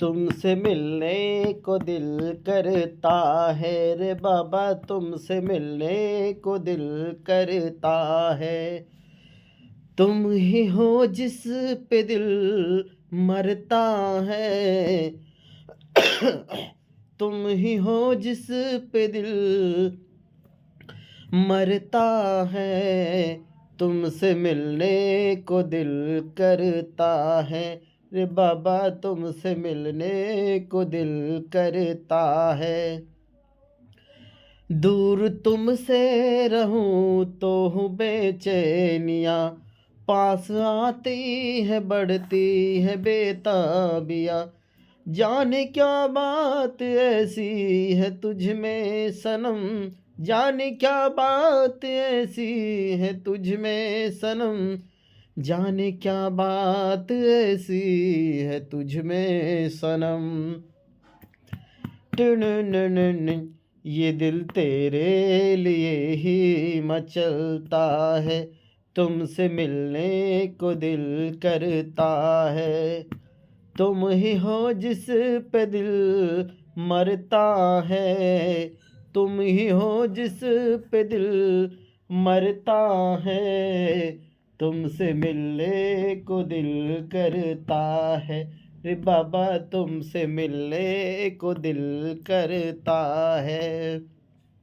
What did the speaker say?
तुमसे मिलने को दिल करता है रे बाबा, तुमसे मिलने को दिल करता है। तुम ही हो जिस पे दिल मरता है। तुम ही हो जिस पे दिल मरता है। तुमसे मिलने को दिल करता है रे बाबा, तुमसे मिलने को दिल करता है। दूर तुमसे रहूं तो हूँ बेचैनियाँ, पास आती है बढ़ती है बेताबियाँ। जाने क्या बात ऐसी है तुझ में सनम, जाने क्या बात ऐसी है तुझ में सनम, जाने क्या बात ऐसी है तुझ में सनम। टन ये दिल तेरे लिए ही मचलता है, तुमसे मिलने को दिल करता है। तुम ही हो जिस पे दिल मरता है। तुम ही हो जिस पे दिल मरता है। तुमसे मिलने को दिल करता है रे बाबा, तुमसे मिलने को दिल करता है।